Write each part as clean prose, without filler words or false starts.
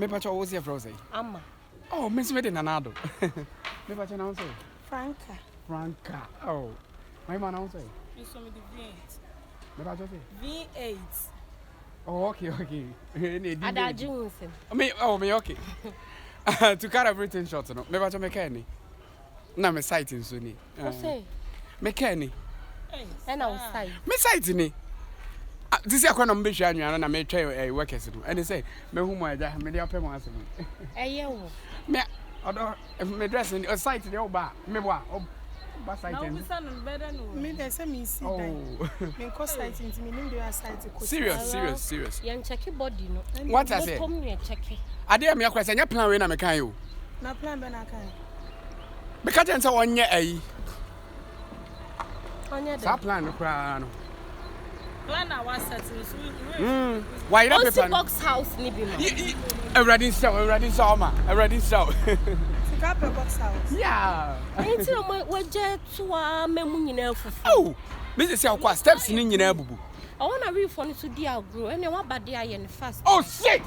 me pacho was here Frozen. Amma. Oh, Miss Medin Nanado. Me pacho now say. Franka. Franka. Oh. My man now say. You saw me the V8. Me pacho say. V8. Oh, okay. Adaju. Me okay. To cut everything short no. Me pacho me kenny. Na me sighting so ni. Say. Me kenny. And I was side. Me sighting ni. This is a be share na me try workers no. And they say me hu mo aja me dey opem asem. Wo. Me odo me dress in site dey oba me boa. Ba site. Now we sound better no. Me dey say me see that. Me ko site into me dey site ko. Serious. Yan check body no. What I say? Come here check. Ade me akwasa nya plan we na me kan yo. Na plan be na kan. Me ka tell say onye ayi. Onye dey. Sa plan no kra no. Plan our setting. Why that paper? Box house ni bi no. Already sell ma. Already sell. Sika per box house. Yeah. Enti o we je to a memu nyina fufu. Oh. Me say akwa steps ni nyina bubu. I want to read for you to the agro and then what bad day I fast. Oh shit.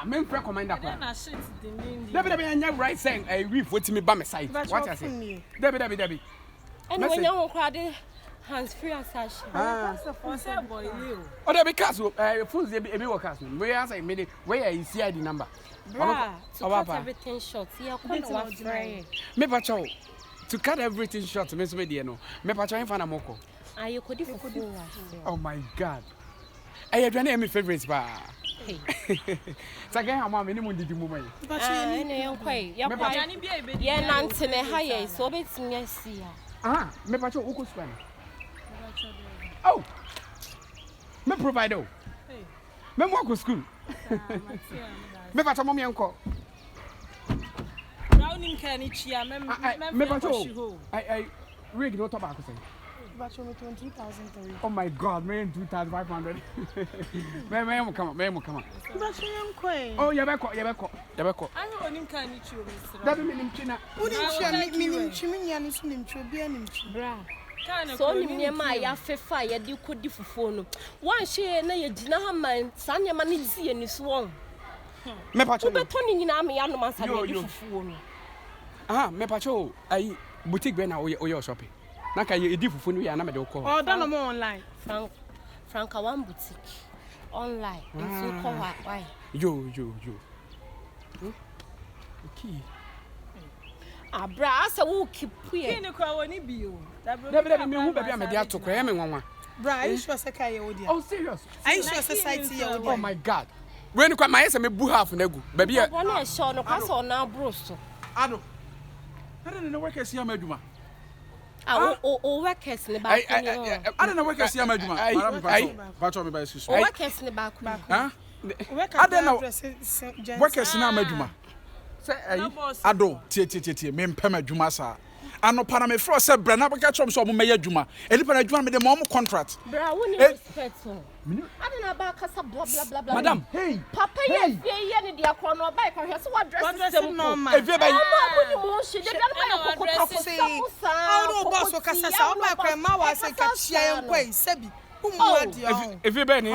Me frɛ commander plan. Na shit the name. Dabi anya right saying I reef what me ba me side. What I say? Dabi. And when you want crowd hands free as such. For say boy Leo. Oh dabi cast phones e be work cast. We answer me where you see ID number. Bra, to cut everything short. Yeah, come on free. Me pacho to cut everything short me so me dey no. Me pacho en fa na moko. Ah, you could for fool. Oh my god. I adwane my favorites ba. Hey. Saga ha ma me ni mu didi mu mai. Ene yan kwai. Ya kwai. Ya nante ne ha ye so betimi asi ya. Me pacho uko span. Oh. Me provide oh. Hey. Me mo go school. Me pacho mo me enko. Browning can it chia me pacho. I rig no talk back say. Bacho me 20,000. Oh my god, man 2,500. Me come on. Bacho yankwe. Oh, you be ko. I know nim can it you Mr. That be nim china. Nim chimi nya no so nim chobia nim chi. Bra. So nim nyema ya fefa ya di kodi fufuo no. Wan hye na ya gina ha man sa nyema ne zi ani so won. Me pacho. Obeto ni nyina me ya no man sa di fufuo no. Me pacho ai boutique be na oyo shopping. Na ka ye edi fufu no ya na me de ko. Oh, done no online. Franka one boutique online. Nso ko why? Yo. Okay. Abra asa wo keep here. Kini kwa woni bio. Dabi me hu baby am dey atokwa ya me nwanwa. Bra, are you sure say kai ye odi? Oh serious? Are you sure say site ye odi? Oh my god. When kwa my say me bu half na gu. Baby e. Wona e show no kwa so na bro so. Ado. I don't know work esi amaduma. O workers ne ba ko. I don't know work esi amaduma. Pacho me ba isusu. O workers ne ba ko. Huh? I don't know. Work esi na amaduma. Say ado tie me mpem adwuma sa. Ano para me fro say bra na beka chom so mo meya adwuma. Eni para adwuma me de mo contract. Bra woni respect so. I don't know about kasa blah blah. Madam, hey. Papa ye ye ne dia kwa no ba kwa so what dress system normal. E vie ba. Mama ko mo shi de na ma ko sa. How do boss o kasa sa o ba kwa ma wa say ka chia yankwe sebi. If you be ni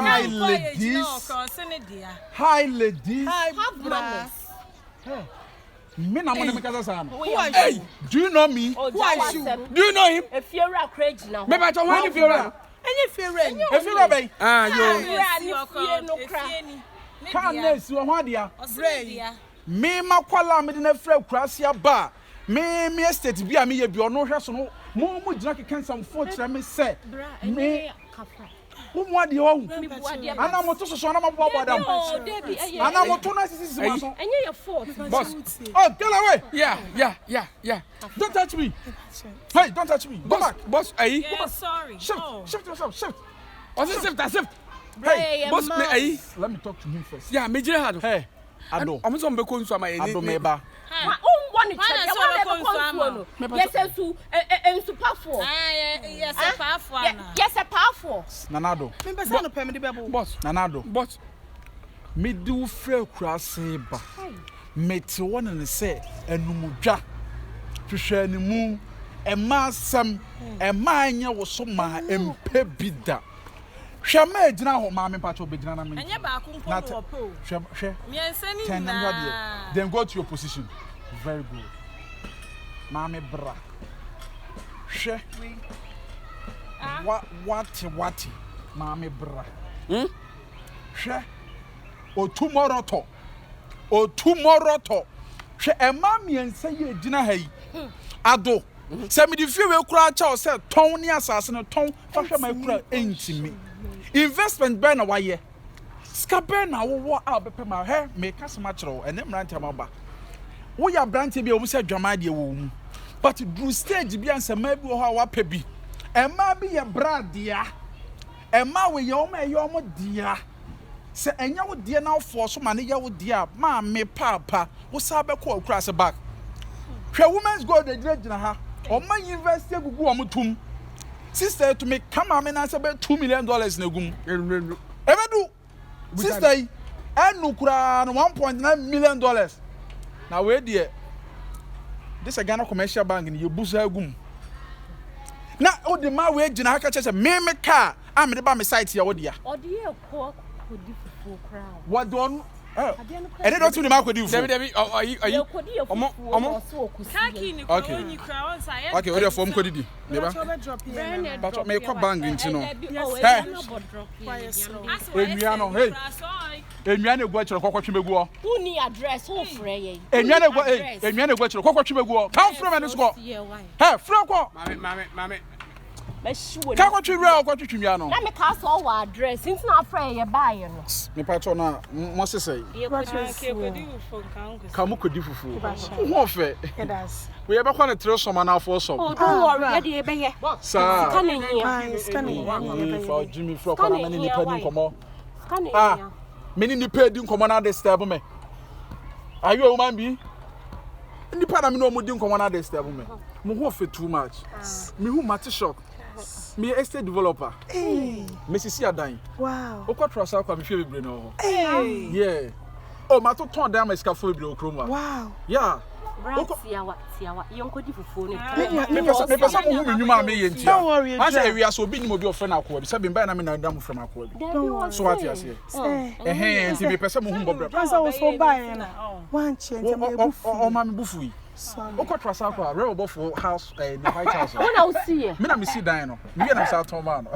Hi ladies. Have manners. Hey. Me na money me kasa sa no. Hey, do you know me? Who are you? Do you know him? If you're a crazy now. Me ba cho when if you're Any fearing. If you be Can ness you ho dia. Me makwala me de na fra krasia ba. Me estate bi a me ye bi ono hwe so no. Mo gina keken sam fo kire me se. Me kafa. Mo ade o. Ana mo to so na mo bo adam. Ana mo to na sisi ma so. Enye your fault. Boss. Oh, get away. Yeah. Don't touch me. Hey, don't touch me. Go back. Boss, ayi. Yeah, sorry. Shift yourself, shift. Shift. Hey, boss, me ayi. Let me talk to him first. Yeah, me jire hado. Hey, Ado. I'm so be ko nso ama Ado meba. One check. Yes, ensu pafo. Yes, a powerful. Yes, a powerful. Nanado. Me be say no pay me the bebo. Boss. Nanado. Boss. Me do frɛ kurase ba. Mete wona ne sɛ enumudwa. Hwehwɛ ne mu ɛma asɛm ɛma anya wo so ma empe bida. Hwe ma ejina ho ma me pacho bejina na me. Enye ba ku nko no po. Hwe. Me ense ni na. Then go to your position. Very good. Ma me bra. Hwe. What? Ma me bra. Hwe. O tomorrow to. Hwe ema me ense ye ejina ha yi. Ado. Se me di fie we kura cha o se ton ni asase no ton fa hwe ma kura entimi. Investment burn na waye. Ska burn na wo a bepe ma he me kasema kire ene mrante amaba. Wo ya brante bi o mu se dwama de wo mu. But do stage bi ansema bi wo ha wa pa bi. Ema bi ye bradia. Ema we ye o ma ye o mo dia. Se enya wo dia na force ma ne ye wo dia ma me papa wo sa be ko akura se back. Hwe women's go de gina ha. O ma university gugu o mutum. Sister to me come am na say be $2 million na gum. Ebedu. Sister enu kura no $1.9 million. Na we dey. This a Ghana commercial bank ni yebusa gum. Na o de ma we gina ha ka che me car am de ba me site ya wo dia. O de e ko di fufu kra. What don ene do tuni ma kodi fufu. Debi omo Kaki ni ko ni kra on sa ye. Okay, o de form kodi di. Neba. But me ko bang nti no. Enua no, hey. Enua na egu a kire kokotwe megu o. Who ni address who frɛ ye? Enua na egu a kire kokotwe megu o. Come from any score. Hey, Franka. Mame. Ka kwatwe real kwatwe twimia no. Na me ka so wa address since na frɛ ye buy no. Me pato na mo sesai. Ka mo kodi fufu. Wo fe. It does. We ebe kwa na tire soma na afọ som. Oh, don't worry, ye dey be ye. Sa. Scanning. For Jimmy Fro kwa na mani ni pa ni nkomo. Scanning. Many ni pa di nkomo na disturb me. Are you a woman be? Ni pa na me no mo di nkomo na disturb me. Mo ho fe too much. Me who mati shock. Me estate developer. Hey. Mrs. Adan. Wow. O kwa trasa kwa me hwe bebre no. Hey. Yeah. Oh, ma to ton dem esca fo bebre okroma. Wow. Yeah. Tiawa. Yonko di fufu ni. Me pesa mo hu me nwuma me ye ntia. Don't worry. I say we are so big ni mo bi ofre na akwa bi. Sabi mba na me na ndam ofre na akwa bi. So what you say? Nti me pesa mo hu bobra. Asa wo so buy na. One change me bufu. O ma me bufu yi. O kwa trasa kwa re obo for house the White House. When I see you. Me na me see dan no. Me na me sa ton man no.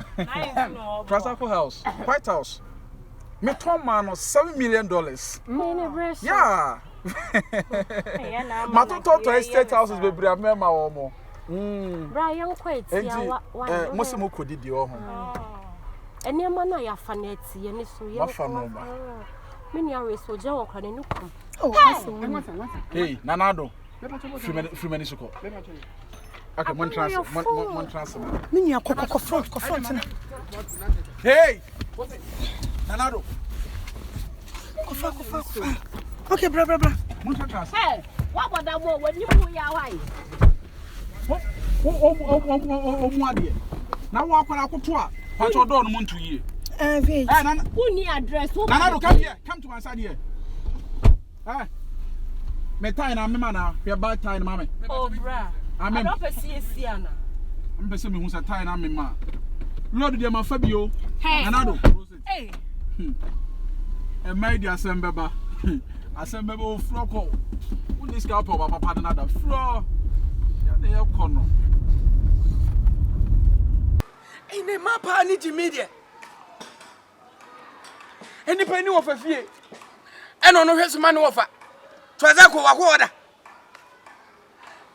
Trasa kwa house, White House. Me ton man no $7 million. Yeah. Ma to estate houses be bra me ma wo mo. Brian quite tiawa. Mo se mo kodi di o ho. Eniema na ya fa na tie ni so ye. Wa fa no ba. Me ni awe so je wo kwa na nukum. Oh, Hey, Nanado. Free many suko. Okay, one transfer. Mini akoko front na. Hey! Nanado. Kofa. Okay, bra. One transfer. Hey, what about that one when you pull your wife? Oh, muadie. Na wo akwara akoto a, pato do no montu yie. Wait. Who need address? Nanado, come here. Come to my side here. Me tie na me mana, we bad tie na mama. Oh, bra. I don't see ana. I'm person me hu sa tie na me ma. Lord de ma fa bio. Hey. Nanado. Hey. E mai di asembeba. Asembeba o froko. Who this guy papa na da fro. Ya de e kono. Ine mapa ni media. Eni pani wo fa fie. Eno no hweso ma ne wo fa. Twaza ko wako oda.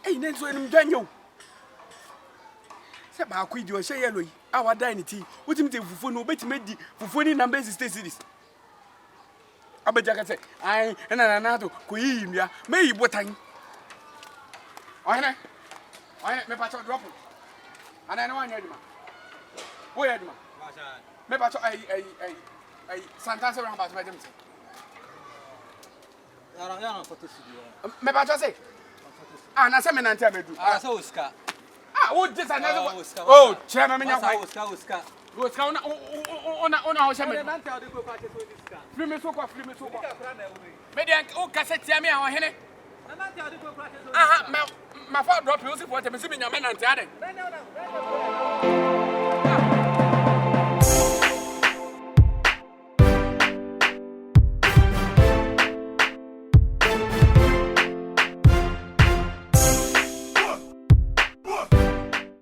Ne nso enim dwanyo. Se ba ko idi o hye yellow yi. A wada ni ti. Wotimi te fufu no obetime di fufu ni number 60 series. Abeja ka se, ai na to ko yi nwia. Me yi botan. Ohene me pa cho drop. Ana ne wanya eduma. Wo ye eduma. Me pa cho ai Santa se ran ba so me dem se. Yana photo studio. Me ba cho se. Na se me nante abedu. Se Oscar. Wo just another. Oh, chairman me nya kwai. Oscar. Oscar ona ho se me. Nante ade ko kwa che so Oscar. Free me so kwa. Me dey o cassette ya me a ohene. Nante ade ko kwa che so. Ma fa drop you see for te me si me nya me nante ade.